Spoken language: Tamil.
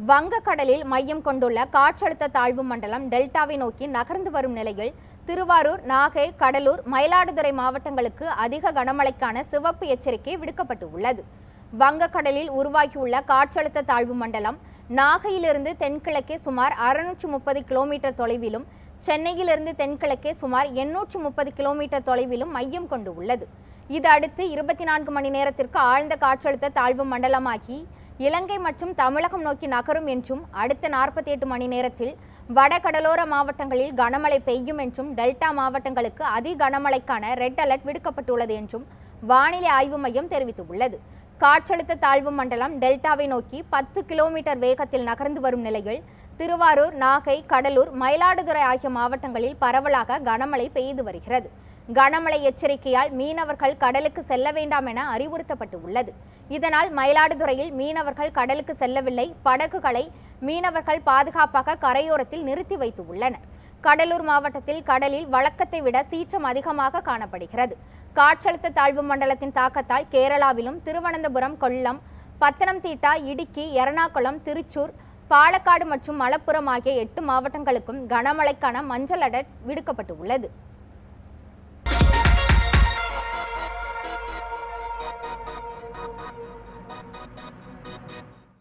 வங்கக்கடலில் மையம் கொண்டுள்ள காற்றழுத்த தாழ்வு மண்டலம் டெல்டாவை நோக்கி நகர்ந்து வரும் நிலையில் திருவாரூர், நாகை, கடலூர், மயிலாடுதுறை மாவட்டங்களுக்கு அதிக கனமழைக்கான சிவப்பு எச்சரிக்கை விடுக்கப்பட்டு உள்ளது. வங்கக்கடலில் உருவாகியுள்ள காற்றழுத்த தாழ்வு மண்டலம் நாகையிலிருந்து தென்கிழக்கே சுமார் 630 கிலோமீட்டர் தொலைவிலும், சென்னையிலிருந்து தென்கிழக்கே சுமார் 830 கிலோமீட்டர் தொலைவிலும் மையம் கொண்டு உள்ளது. இது அடுத்து 24 மணி நேரத்திற்கு ஆழ்ந்த காற்றழுத்த தாழ்வு மண்டலமாகி இலங்கை மற்றும் தமிழகம் நோக்கி நகரும் என்றும், அடுத்த 48 மணி நேரத்தில் வட கடலோர மாவட்டங்களில் கனமழை பெய்யும் என்றும், டெல்டா மாவட்டங்களுக்கு அதி கனமழைக்கான ரெட் அலர்ட் விடுக்கப்பட்டுள்ளது என்றும் வானிலை ஆய்வு மையம் தெரிவித்துள்ளது. காற்றழுத்த தாழ்வு மண்டலம் டெல்டாவை நோக்கி 10 கிலோமீட்டர் வேகத்தில் நகர்ந்து வரும் நிலையில் திருவாரூர், நாகை, கடலூர், மயிலாடுதுறை ஆகிய மாவட்டங்களில் பரவலாக கனமழை பெய்து வருகிறது. கனமழை எச்சரிக்கையால் மீனவர்கள் கடலுக்கு செல்ல வேண்டாம் என அறிவுறுத்தப்பட்டு உள்ளது. இதனால் மயிலாடுதுறையில் மீனவர்கள் கடலுக்கு செல்லவில்லை. படகுகளை மீனவர்கள் பாதுகாப்பாக கரையோரத்தில் நிறுத்தி வைத்து உள்ளனர். கடலூர் மாவட்டத்தில் கடலில் வழக்கத்தை விட சீற்றம் அதிகமாக காணப்படுகிறது. காற்றழுத்த தாழ்வு மண்டலத்தின் தாக்கத்தால் கேரளாவிலும் திருவனந்தபுரம், கொல்லம், பத்தனம்திட்டா, இடுக்கி, எர்ணாகுளம், திருச்சூர், பாலக்காடு மற்றும் மலப்புரம் ஆகிய 8 மாவட்டங்களுக்கும் கனமழைக்கான மஞ்சள் அலர்ட் விடுக்கப்பட்டு உள்ளது.